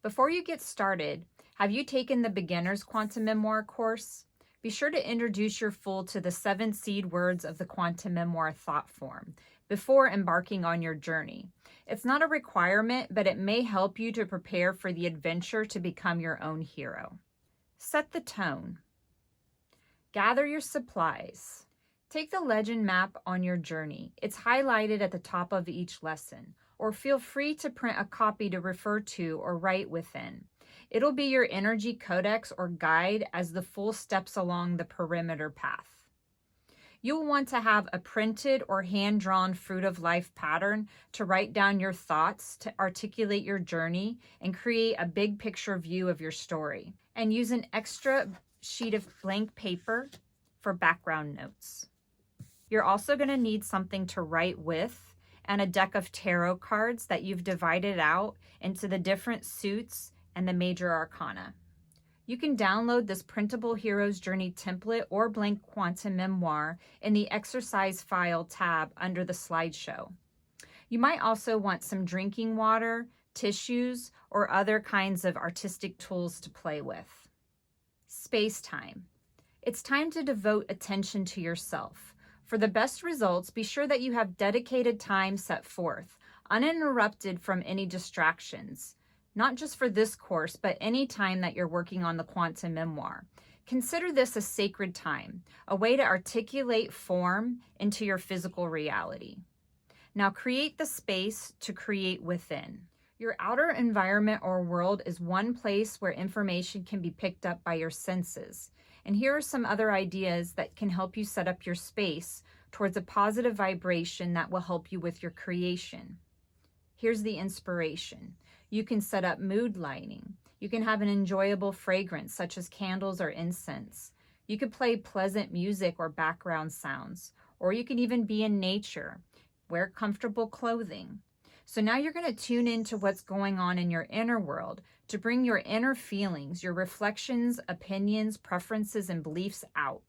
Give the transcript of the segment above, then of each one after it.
Before you get started, have you taken the Beginner's Quantum Memoir course? Be sure to introduce your fool to the 7 seed words of the Quantum Memoir thought form before embarking on your journey. It's not a requirement, but it may help you to prepare for the adventure to become your own hero. Set the tone. Gather your supplies. Take the legend map on your journey. It's highlighted at the top of each lesson, or feel free to print a copy to refer to or write within. It'll be your energy codex or guide as the fool steps along the perimeter path. You'll want to have a printed or hand-drawn fruit of life pattern to write down your thoughts, to articulate your journey, and create a big picture view of your story. And use an extra sheet of blank paper for background notes. You're also going to need something to write with and a deck of tarot cards that you've divided out into the different suits and the major arcana. You can download this printable Hero's Journey template or blank Quantum Memoir in the exercise file tab under the slideshow. You might also want some drinking water, tissues, or other kinds of artistic tools to play with. Space time. It's time to devote attention to yourself. For the best results, be sure that you have dedicated time set forth, uninterrupted from any distractions. Not just for this course, but any time that you're working on the Quantum Memoir. Consider this a sacred time, a way to articulate form into your physical reality. Now create the space to create within. Your outer environment or world is one place where information can be picked up by your senses. And here are some other ideas that can help you set up your space towards a positive vibration that will help you with your creation. Here's the inspiration. You can set up mood lighting. You can have an enjoyable fragrance such as candles or incense. You could play pleasant music or background sounds, or you can even be in nature. Wear comfortable clothing. So now you're going to tune into what's going on in your inner world to bring your inner feelings, your reflections, opinions, preferences, and beliefs out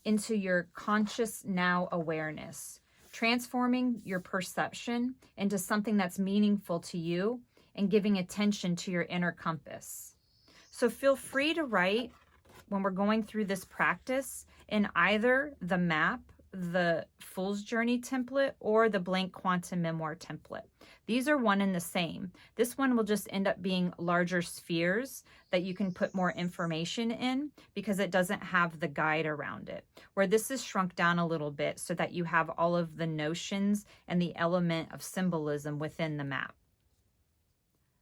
into your conscious now awareness, transforming your perception into something that's meaningful to you and giving attention to your inner compass. So feel free to write when we're going through this practice in either the map, the Fool's Journey template, or the blank Quantum Memoir template. These are one and the same. This one will just end up being larger spheres that you can put more information in because it doesn't have the guide around it, where this is shrunk down a little bit so that you have all of the notions and the element of symbolism within the map.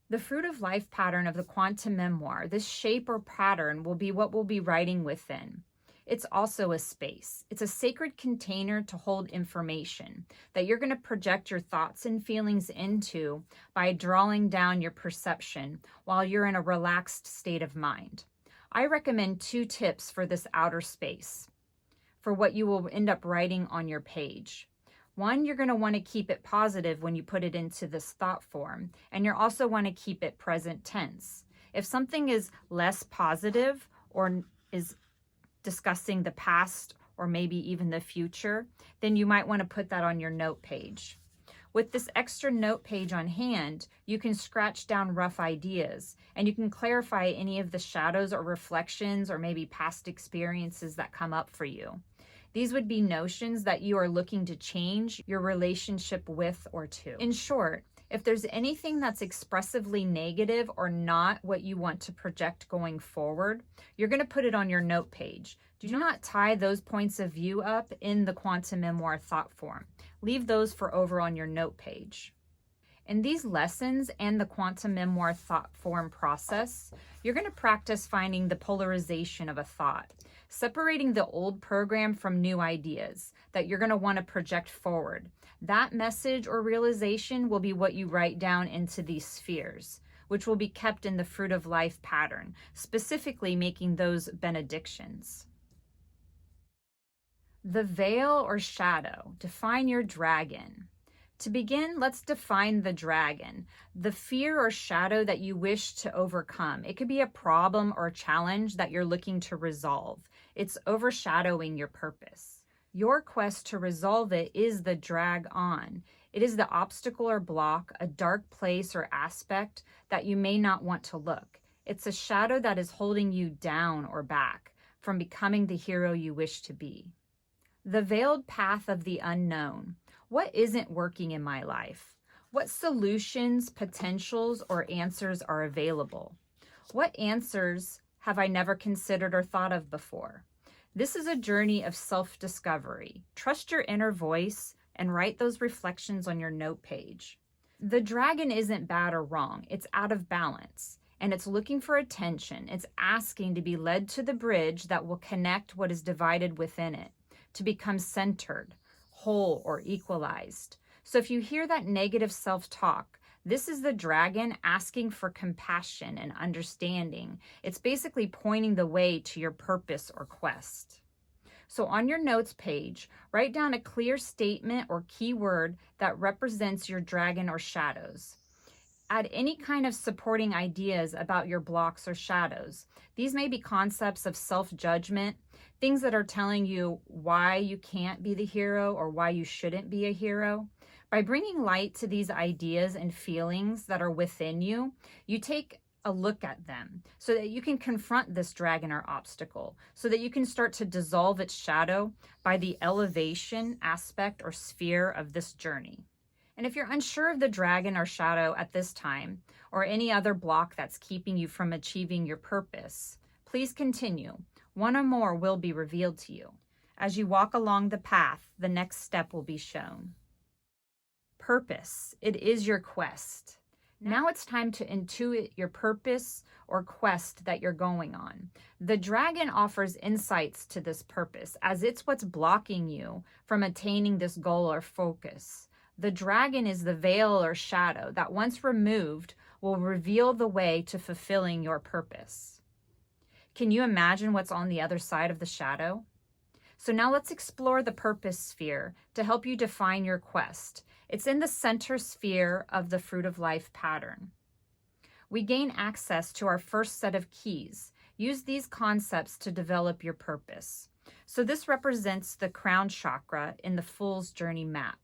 The fruit of life pattern of the Quantum Memoir, this shape or pattern will be what we'll be writing within. It's also a space. It's a sacred container to hold information that you're going to project your thoughts and feelings into by drawing down your perception while you're in a relaxed state of mind. I recommend 2 tips for this outer space for what you will end up writing on your page. One, you're going to want to keep it positive when you put it into this thought form, and you also want to keep it present tense. If something is less positive or is discussing the past or maybe even the future, then you might want to put that on your note page. With this extra note page on hand, you can scratch down rough ideas and you can clarify any of the shadows or reflections or maybe past experiences that come up for you. These would be notions that you are looking to change your relationship with or to. In short, if there's anything that's expressively negative or not what you want to project going forward, you're going to put it on your note page. Do not tie those points of view up in the Quantum Memoir thought form. Leave those for over on your note page. In these lessons and the Quantum Memoir thought form process, you're going to practice finding the polarization of a thought, separating the old program from new ideas that you're going to want to project forward. That message or realization will be what you write down into these spheres, which will be kept in the fruit of life pattern, specifically making those benedictions. The veil or shadow. Define your dragon. To begin, let's define the dragon, the fear or shadow that you wish to overcome. It could be a problem or a challenge that you're looking to resolve. It's overshadowing your purpose. Your quest to resolve it is the drag on. It is the obstacle or block, a dark place or aspect that you may not want to look. It's a shadow that is holding you down or back from becoming the hero you wish to be. The veiled path of the unknown. What isn't working in my life? What solutions, potentials, or answers are available? What answers have I never considered or thought of before? This is a journey of self-discovery. Trust your inner voice and write those reflections on your note page. The dragon isn't bad or wrong. It's out of balance, and it's looking for attention. It's asking to be led to the bridge that will connect what is divided within it, to become centered, whole, or equalized. So if you hear that negative self-talk, this is the dragon asking for compassion and understanding. It's basically pointing the way to your purpose or quest. So on your notes page, write down a clear statement or keyword that represents your dragon or shadows. Add any kind of supporting ideas about your blocks or shadows. These may be concepts of self-judgment, things that are telling you why you can't be the hero or why you shouldn't be a hero. By bringing light to these ideas and feelings that are within you, you take a look at them so that you can confront this dragon or obstacle, so that you can start to dissolve its shadow by the elevation aspect or sphere of this journey. And if you're unsure of the dragon or shadow at this time, or any other block that's keeping you from achieving your purpose, please continue. One or more will be revealed to you. As you walk along the path, the next step will be shown. Purpose. It is your quest. Now it's time to intuit your purpose or quest that you're going on. The dragon offers insights to this purpose, as it's what's blocking you from attaining this goal or focus. The dragon is the veil or shadow that, once removed, will reveal the way to fulfilling your purpose. Can you imagine what's on the other side of the shadow? So now let's explore the purpose sphere to help you define your quest. It's in the center sphere of the Fruit of Life pattern. We gain access to our first set of keys. Use these concepts to develop your purpose. So this represents the crown chakra in the Fool's Journey map.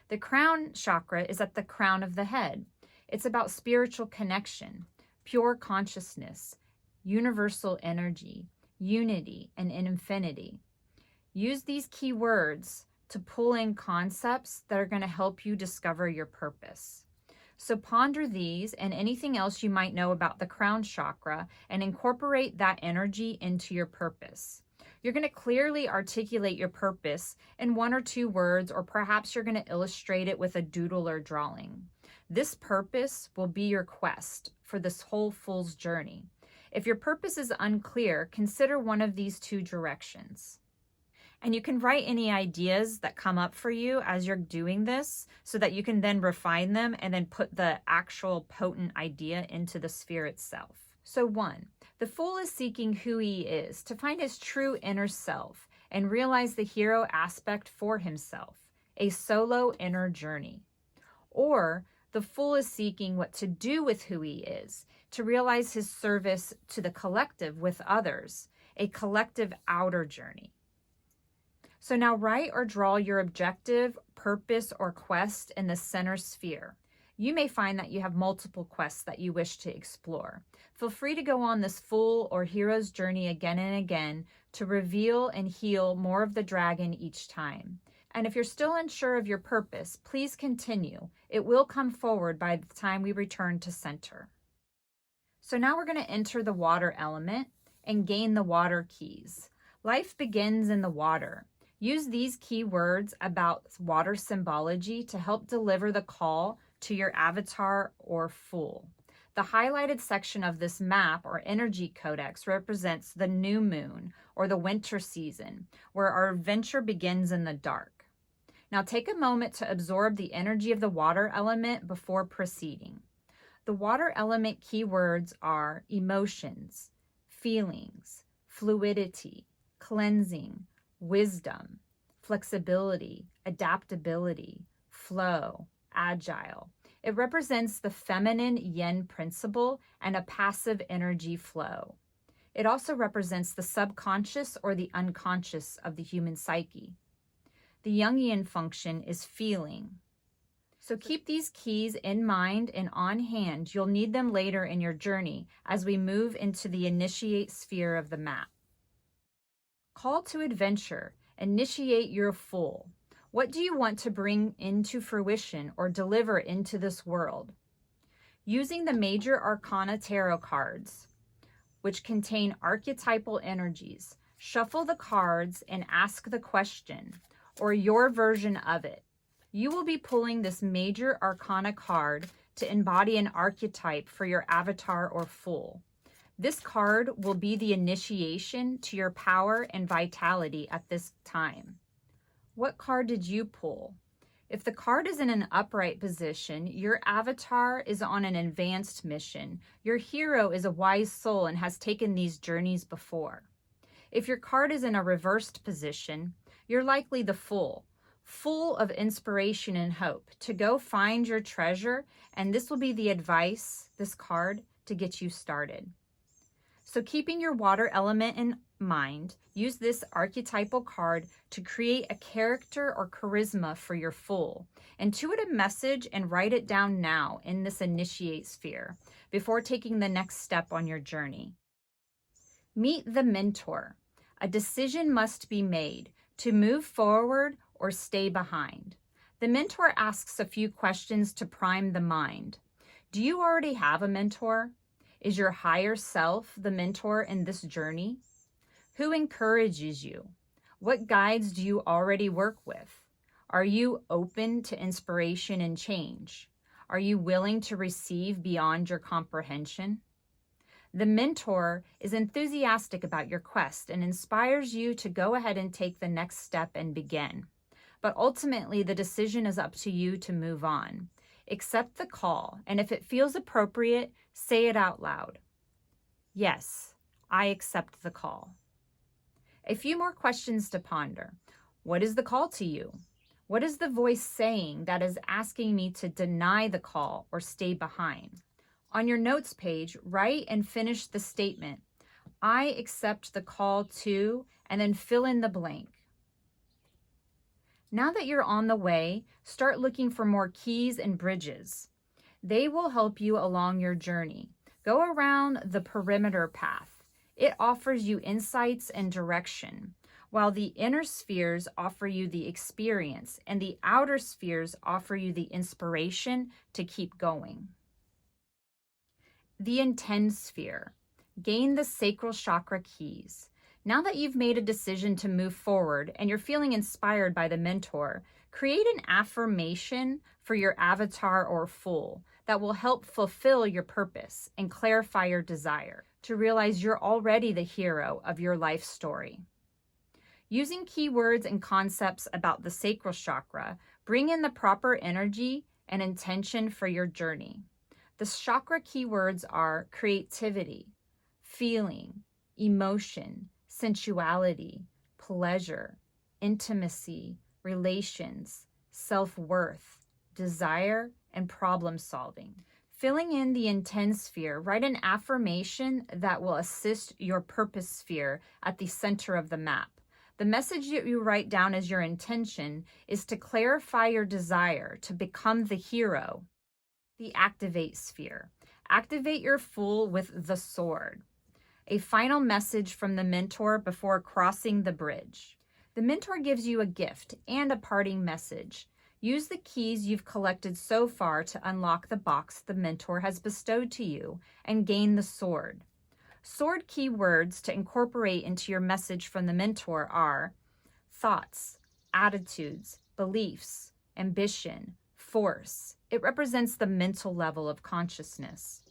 The crown chakra is at the crown of the head. It's about spiritual connection, pure consciousness, universal energy, unity, and infinity. Use these key words to pull in concepts that are going to help you discover your purpose. So ponder these and anything else you might know about the crown chakra and incorporate that energy into your purpose. You're going to clearly articulate your purpose in 1 or 2 words, or perhaps you're going to illustrate it with a doodle or drawing. This purpose will be your quest for this whole fool's journey. If your purpose is unclear, consider one of these 2 directions. And you can write any ideas that come up for you as you're doing this so that you can then refine them and then put the actual potent idea into the sphere itself. So 1, the fool is seeking who he is, to find his true inner self and realize the hero aspect for himself, a solo inner journey. Or the fool is seeking what to do with who he is, to realize his service to the collective with others, a collective outer journey. So now write or draw your objective, purpose, or quest in the center sphere. You may find that you have multiple quests that you wish to explore. Feel free to go on this fool or hero's journey again and again to reveal and heal more of the dragon each time. And if you're still unsure of your purpose, please continue. It will come forward by the time we return to center. So now we're going to enter the water element and gain the water keys. Life begins in the water. Use these key words about water symbology to help deliver the call to your avatar or fool. The highlighted section of this map or energy codex represents the new moon or the winter season, where our adventure begins in the dark. Now take a moment to absorb the energy of the water element before proceeding. The water element keywords are emotions, feelings, fluidity, cleansing, wisdom, flexibility, adaptability, flow, agile. It represents the feminine yin principle and a passive energy flow. It also represents the subconscious or the unconscious of the human psyche. The Jungian function is feeling. So keep these keys in mind and on hand. You'll need them later in your journey as we move into the initiate sphere of the map. Call to adventure. Initiate your full. What do you want to bring into fruition or deliver into this world? Using the major arcana tarot cards, which contain archetypal energies, shuffle the cards and ask the question, or your version of it. You will be pulling this major arcana card to embody an archetype for your avatar or full. This card will be the initiation to your power and vitality at this time. What card did you pull? If the card is in an upright position, your avatar is on an advanced mission. Your hero is a wise soul and has taken these journeys before. If your card is in a reversed position, you're likely the full of inspiration and hope to go find your treasure, and this will be the advice, this card, to get you started. So keeping your water element in mind, use this archetypal card to create a character or charisma for your full. Intuit a message and write it down now in this initiate sphere before taking the next step on your journey. Meet the mentor. A decision must be made to move forward or stay behind. The mentor asks a few questions to prime the mind. Do you already have a mentor? Is your higher self the mentor in this journey? Who encourages you? What guides do you already work with? Are you open to inspiration and change? Are you willing to receive beyond your comprehension? The mentor is enthusiastic about your quest and inspires you to go ahead and take the next step and begin. But ultimately, the decision is up to you to move on. Accept the call, and if it feels appropriate, say it out loud. Yes, I accept the call. A few more questions to ponder. What is the call to you? What is the voice saying that is asking me to deny the call or stay behind? On your notes page, write and finish the statement, I accept the call to, and then fill in the blank. Now that you're on the way, start looking for more keys and bridges. They will help you along your journey. Go around the perimeter path. It offers you insights and direction, while the inner spheres offer you the experience and the outer spheres offer you the inspiration to keep going. The intend sphere. Gain the sacral chakra keys. Now that you've made a decision to move forward and you're feeling inspired by the mentor, create an affirmation for your avatar or full that will help fulfill your purpose and clarify your desire to realize you're already the hero of your life story. Using keywords and concepts about the sacral chakra, bring in the proper energy and intention for your journey. The chakra keywords are creativity, feeling, emotion, sensuality, pleasure, intimacy, relations, self-worth, desire, and problem solving. Filling in the intend sphere, write an affirmation that will assist your purpose sphere at the center of the map. The message that you write down as your intention is to clarify your desire to become the hero. The activate sphere. Activate your full with the sword. A final message from the mentor before crossing the bridge. The mentor gives you a gift and a parting message. Use the keys you've collected so far to unlock the box the mentor has bestowed to you and gain the sword. Sword keywords to incorporate into your message from the mentor are thoughts, attitudes, beliefs, ambition, force. It represents the mental level of consciousness.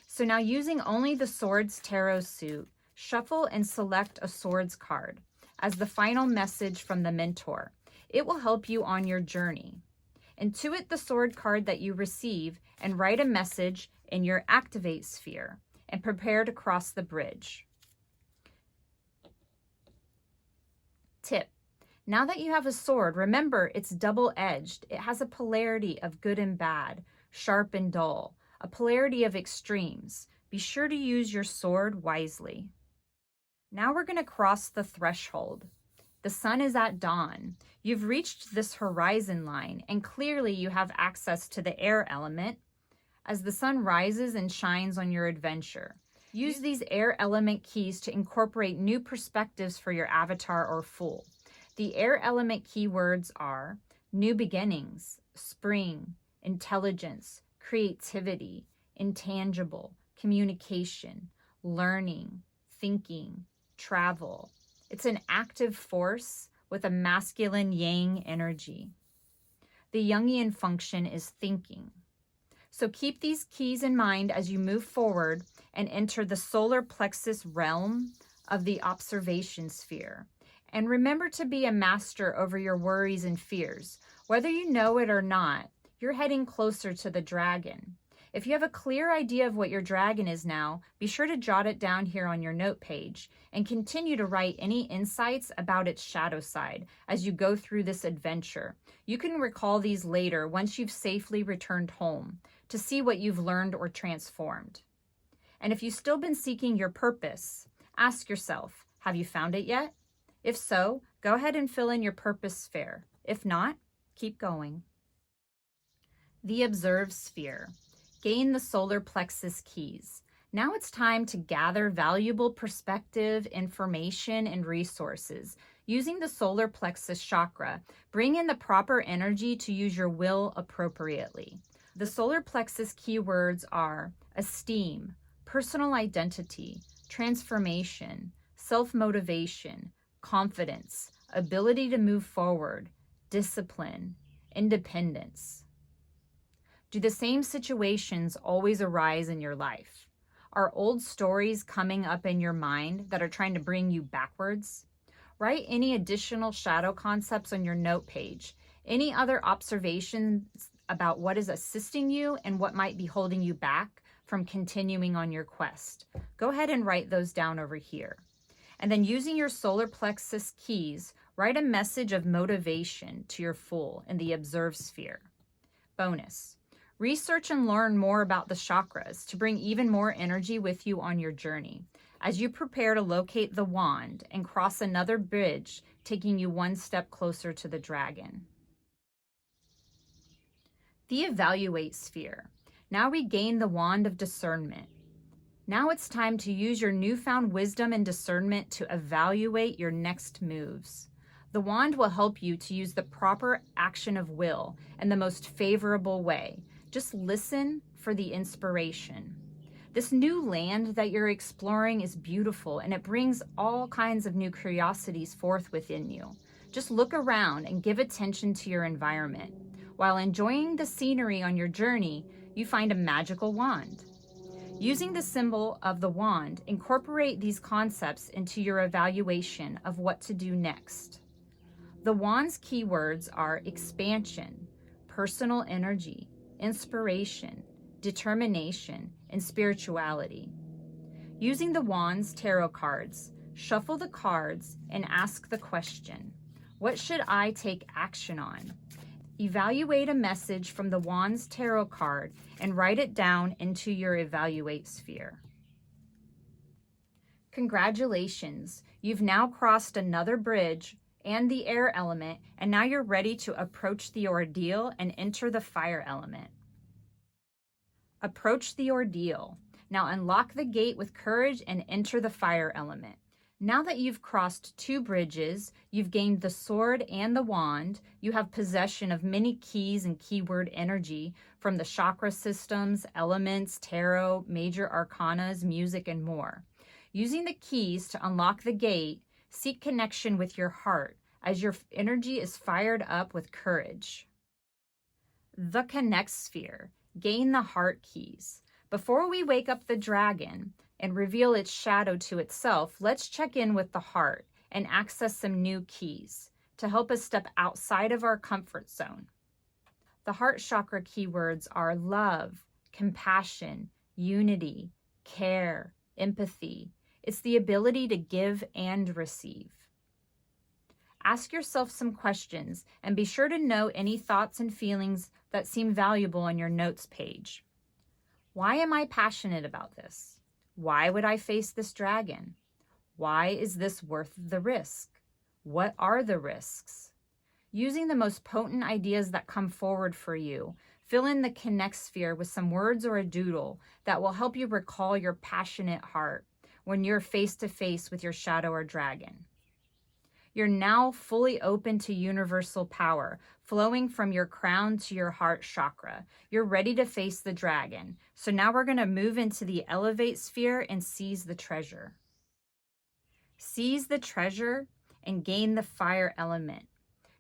So now, using only the Swords Tarot suit, shuffle and select a Swords card as the final message from the mentor. It will help you on your journey. Intuit the sword card that you receive and write a message in your activate sphere and prepare to cross the bridge. Tip. Now that you have a sword, remember it's double-edged. It has a polarity of good and bad, sharp and dull, a polarity of extremes. Be sure to use your sword wisely. Now we're going to cross the threshold. The sun is at dawn. You've reached this horizon line, and clearly you have access to the air element as the sun rises and shines on your adventure. Use these air element keys to incorporate new perspectives for your avatar or fool. The air element keywords are new beginnings, spring, intelligence, creativity, intangible, communication, learning, thinking, travel. It's an active force with a masculine yang energy. The Jungian function is thinking. So keep these keys in mind as you move forward and enter the solar plexus realm of the observation sphere. And remember to be a master over your worries and fears. Whether you know it or not, you're heading closer to the dragon. If you have a clear idea of what your dragon is now, be sure to jot it down here on your note page and continue to write any insights about its shadow side as you go through this adventure. You can recall these later once you've safely returned home to see what you've learned or transformed. And if you've still been seeking your purpose, ask yourself, have you found it yet? If so, go ahead and fill in your purpose sphere. If not, keep going. The observe sphere. Gain the solar plexus keys. Now it's time to gather valuable perspective, information, and resources. Using the solar plexus chakra, bring in the proper energy to use your will appropriately. The solar plexus keywords are esteem, personal identity, transformation, self-motivation, confidence, ability to move forward, discipline, independence. Do the same situations always arise in your life? Are old stories coming up in your mind that are trying to bring you backwards? Write any additional shadow concepts on your note page. Any other observations about what is assisting you and what might be holding you back from continuing on your quest. Go ahead and write those down over here. And then using your solar plexus keys, write a message of motivation to your fool in the observe sphere. Bonus. Research and learn more about the chakras to bring even more energy with you on your journey as you prepare to locate the wand and cross another bridge, taking you one step closer to the dragon. The evaluate sphere. Now regain the wand of discernment. Now it's time to use your newfound wisdom and discernment to evaluate your next moves. The wand will help you to use the proper action of will in the most favorable way. Just listen for the inspiration. This new land that you're exploring is beautiful, and it brings all kinds of new curiosities forth within you. Just look around and give attention to your environment. While enjoying the scenery on your journey, you find a magical wand. Using the symbol of the wand, incorporate these concepts into your evaluation of what to do next. The wand's keywords are expansion, personal energy, inspiration, determination, and spirituality. Using the wand's tarot cards, shuffle the cards and ask the question, what should I take action on? Evaluate a message from the wand's tarot card and write it down into your evaluate sphere. Congratulations, you've now crossed another bridge and the air element, and now you're ready to approach the ordeal and enter the fire element. Approach the ordeal. Now unlock the gate with courage and enter the fire element. Now that you've crossed 2 bridges, you've gained the sword and the wand, you have possession of many keys and keyword energy from the chakra systems, elements, tarot, major arcanas, music, and more. Using the keys to unlock the gate, seek connection with your heart as your energy is fired up with courage. The connect sphere. Gain the heart keys. Before we wake up the dragon and reveal its shadow to itself, let's check in with the heart and access some new keys to help us step outside of our comfort zone. The heart chakra keywords are love, compassion, unity, care, empathy. It's the ability to give and receive. Ask yourself some questions and be sure to note any thoughts and feelings that seem valuable on your notes page. Why am I passionate about this? Why would I face this dragon? Why is this worth the risk? What are the risks? Using the most potent ideas that come forward for you, fill in the connect sphere with some words or a doodle that will help you recall your passionate heart when you're face to face with your shadow or dragon. You're now fully open to universal power, flowing from your crown to your heart chakra. You're ready to face the dragon. So now we're going to move into the elevate sphere and seize the treasure. Seize the treasure and gain the fire element.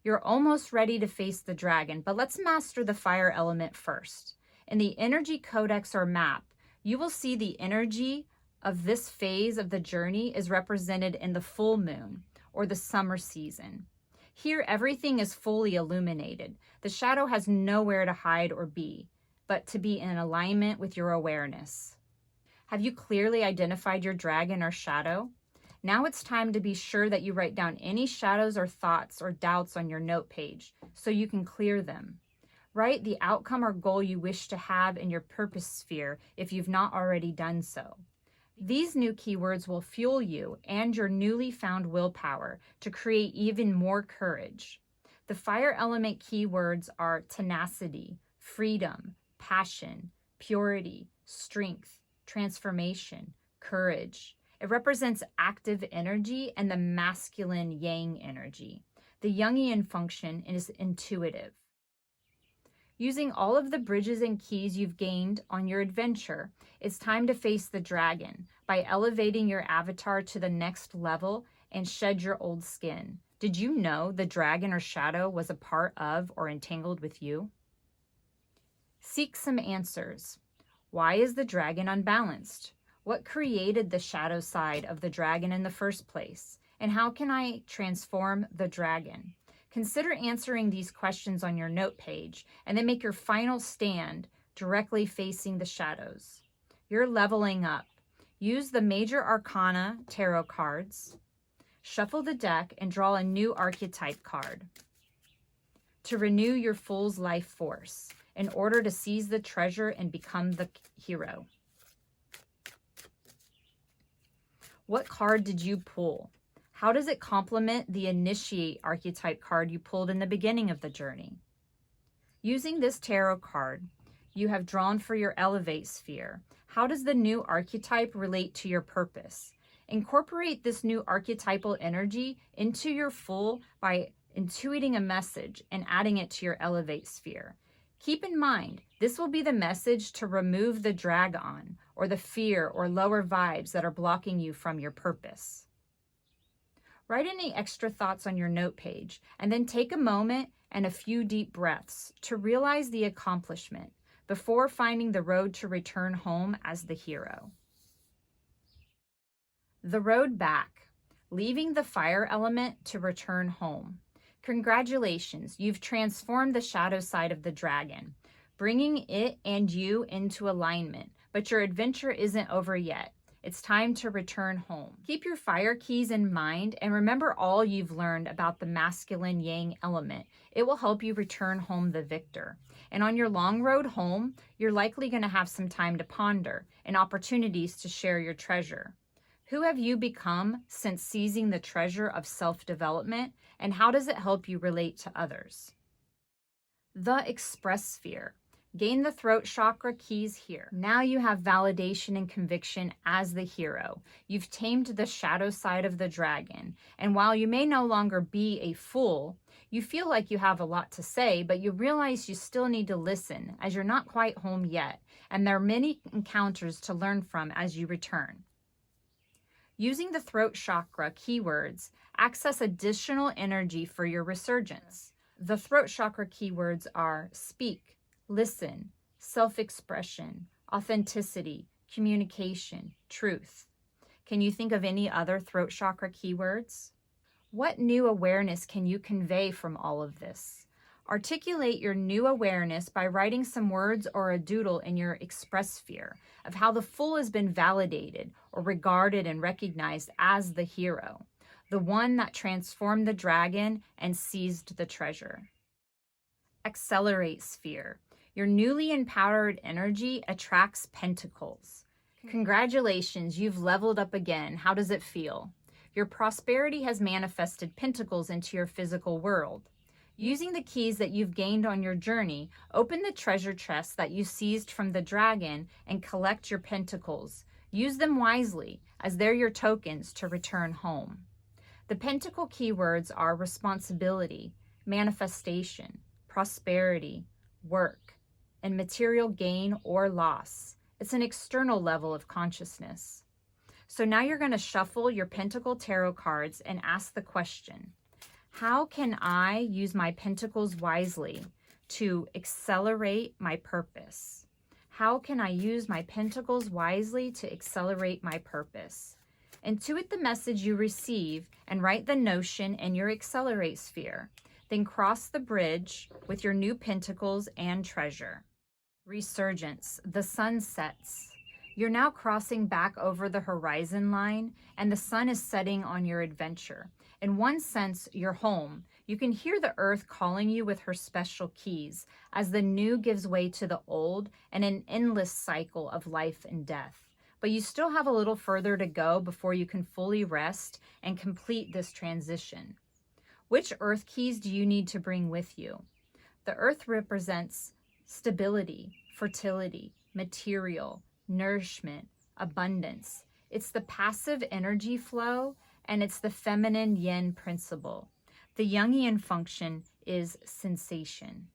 You're almost ready to face the dragon, but let's master the fire element first. In the energy codex or map, you will see the energy of this phase of the journey is represented in the full moon, or the summer season. Here, everything is fully illuminated. The shadow has nowhere to hide or be, but to be in alignment with your awareness. Have you clearly identified your dragon or shadow? Now it's time to be sure that you write down any shadows or thoughts or doubts on your note page so you can clear them. Write the outcome or goal you wish to have in your purpose sphere if you've not already done so. These new keywords will fuel you and your newly found willpower to create even more courage. The fire element keywords are tenacity, freedom, passion, purity, strength, transformation, courage. It represents active energy and the masculine yang energy. The Jungian function is intuitive. Using all of the bridges and keys you've gained on your adventure, it's time to face the dragon by elevating your avatar to the next level and shed your old skin. Did you know the dragon or shadow was a part of or entangled with you? Seek some answers. Why is the dragon unbalanced? What created the shadow side of the dragon in the first place? And how can I transform the dragon? Consider answering these questions on your note page and then make your final stand directly facing the shadows. You're leveling up. Use the major arcana tarot cards. Shuffle the deck and draw a new archetype card to renew your fool's life force in order to seize the treasure and become the hero. What card did you pull? How does it complement the initiate archetype card you pulled in the beginning of the journey? Using this tarot card you have drawn for your elevate sphere, how does the new archetype relate to your purpose? Incorporate this new archetypal energy into your full by intuiting a message and adding it to your elevate sphere. Keep in mind, this will be the message to remove the drag on or the fear or lower vibes that are blocking you from your purpose. Write any extra thoughts on your note page and then take a moment and a few deep breaths to realize the accomplishment before finding the road to return home as the hero. The road back, leaving the fire element to return home. Congratulations, you've transformed the shadow side of the dragon, bringing it and you into alignment, but your adventure isn't over yet. It's time to return home. Keep your fire keys in mind and remember all you've learned about the masculine yang element. It will help you return home the victor. And on your long road home, you're likely going to have some time to ponder and opportunities to share your treasure. Who have you become since seizing the treasure of self-development, and how does it help you relate to others? The express sphere. Gain the throat chakra keys here. Now you have validation and conviction as the hero. You've tamed the shadow side of the dragon. And while you may no longer be a fool, you feel like you have a lot to say, but you realize you still need to listen as you're not quite home yet. And there are many encounters to learn from as you return. Using the throat chakra keywords, access additional energy for your resurgence. The throat chakra keywords are speak, listen, self-expression, authenticity, communication, truth. Can you think of any other throat chakra keywords? What new awareness can you convey from all of this? Articulate your new awareness by writing some words or a doodle in your express sphere of how the fool has been validated or regarded and recognized as the hero, the one that transformed the dragon and seized the treasure. Accelerate sphere. Your newly empowered energy attracts pentacles. Congratulations, you've leveled up again. How does it feel? Your prosperity has manifested pentacles into your physical world. Using the keys that you've gained on your journey, open the treasure chest that you seized from the dragon and collect your pentacles. Use them wisely, as they're your tokens to return home. The pentacle keywords are responsibility, manifestation, prosperity, work, and material gain or loss. It's an external level of consciousness. So now you're going to shuffle your pentacle tarot cards and ask the question, how can I use my pentacles wisely to accelerate my purpose? How can I use my pentacles wisely to accelerate my purpose? Intuit the message you receive and write the notion in your accelerate sphere. Then cross the bridge with your new pentacles and treasure. Resurgence. The sun sets. You're now crossing back over the horizon line, and the sun is setting on your adventure. In one sense, you're home. You can hear the earth calling you with her special keys as the new gives way to the old and an endless cycle of life and death. But you still have a little further to go before you can fully rest and complete this transition. Which earth keys do you need to bring with you? The earth represents stability, fertility, material, nourishment, abundance. It's the passive energy flow, and it's the feminine yin principle. The Jungian function is sensation.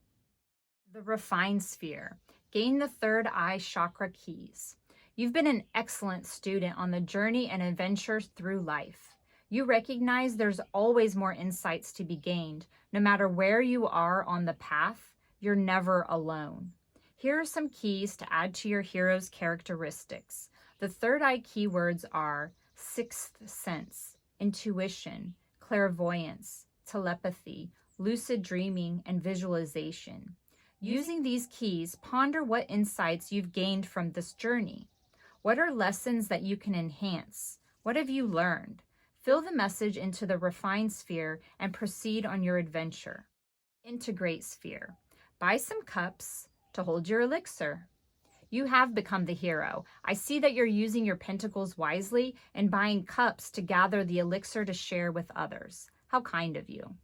The refined sphere. Gain the third eye chakra keys. You've been an excellent student on the journey and adventure through life. You recognize there's always more insights to be gained. No matter where you are on the path, you're never alone. Here are some keys to add to your hero's characteristics. The third eye keywords are sixth sense, intuition, clairvoyance, telepathy, lucid dreaming, and visualization. Using these keys, ponder what insights you've gained from this journey. What are lessons that you can enhance? What have you learned? Fill the message into the refined sphere and proceed on your adventure. Integrate sphere. Buy some cups to hold your elixir. You have become the hero. I see that you're using your pentacles wisely and buying cups to gather the elixir to share with others. How kind of you.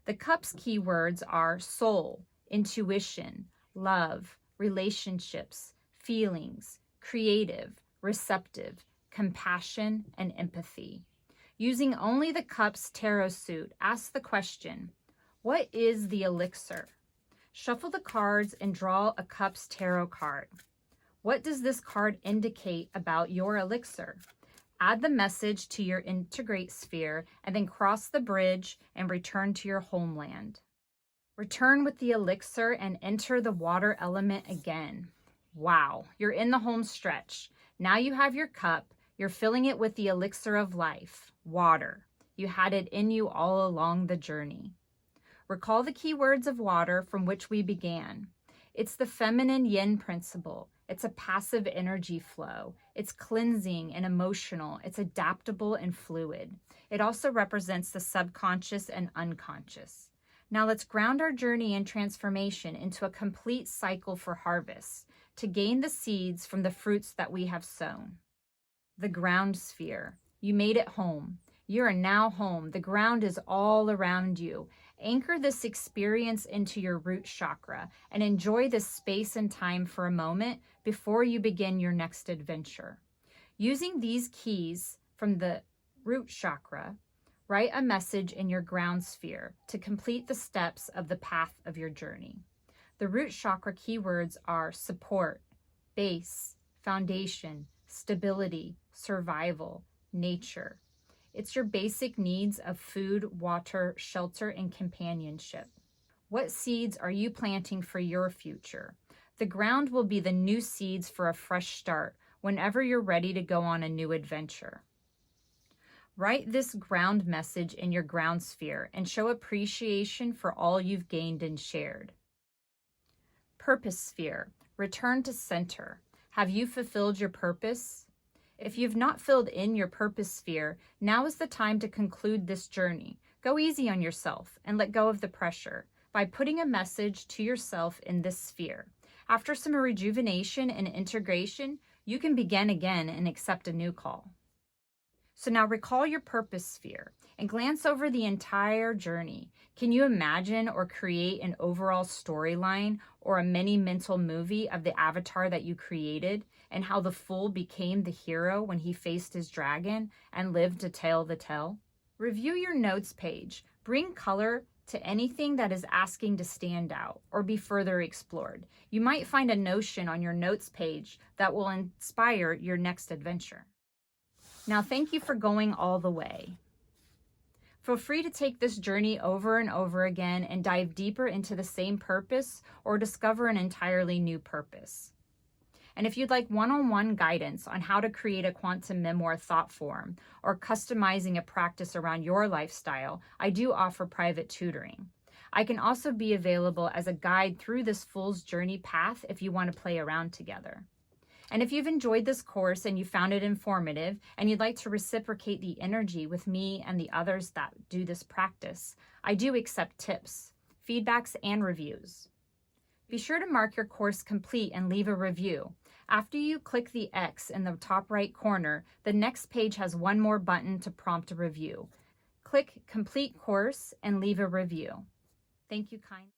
The cups keywords are soul, intuition, love, relationships, feelings, creative, receptive, compassion, and empathy. Using only the cups tarot suit, ask the question, what is the elixir? Shuffle the cards and draw a cups tarot card. What does this card indicate about your elixir? Add the message to your integrate sphere and then cross the bridge and return to your homeland. Return with the elixir and enter the water element again. Wow, you're in the home stretch. Now you have your cup. You're filling it with the elixir of life, water. You had it in you all along the journey. Recall the key words of water from which we began. It's the feminine yin principle. It's a passive energy flow. It's cleansing and emotional. It's adaptable and fluid. It also represents the subconscious and unconscious. Now let's ground our journey and transformation into a complete cycle for harvest to gain the seeds from the fruits that we have sown. The ground sphere. You made it home. You are now home. The ground is all around you. Anchor this experience into your root chakra and enjoy this space and time for a moment before you begin your next adventure. Using these keys from the root chakra, write a message in your ground sphere to complete the steps of the path of your journey. The root chakra keywords are support, base, foundation, stability, survival, nature. It's your basic needs of food, water, shelter, and companionship. What seeds are you planting for your future? The ground will be the new seeds for a fresh start whenever you're ready to go on a new adventure. Write this ground message in your ground sphere and show appreciation for all you've gained and shared. Purpose sphere. Return to center. Have you fulfilled your purpose? If you've not filled in your purpose sphere, now is the time to conclude this journey. Go easy on yourself and let go of the pressure by putting a message to yourself in this sphere. After some rejuvenation and integration, you can begin again and accept a new call. So now recall your purpose sphere and glance over the entire journey. Can you imagine or create an overall storyline or a mini mental movie of the avatar that you created and how the fool became the hero when he faced his dragon and lived to tell the tale? Review your notes page. Bring color to anything that is asking to stand out or be further explored. You might find a notion on your notes page that will inspire your next adventure. Now, thank you for going all the way. Feel free to take this journey over and over again and dive deeper into the same purpose or discover an entirely new purpose. And if you'd like one-on-one guidance on how to create a quantum memoir thought form or customizing a practice around your lifestyle, I do offer private tutoring. I can also be available as a guide through this fool's journey path if you want to play around together. And if you've enjoyed this course and you found it informative and you'd like to reciprocate the energy with me and the others that do this practice, I do accept tips, feedbacks, and reviews. Be sure to mark your course complete and leave a review. After you click the X in the top right corner, the next page has one more button to prompt a review. Click Complete Course and leave a review. Thank you kindly.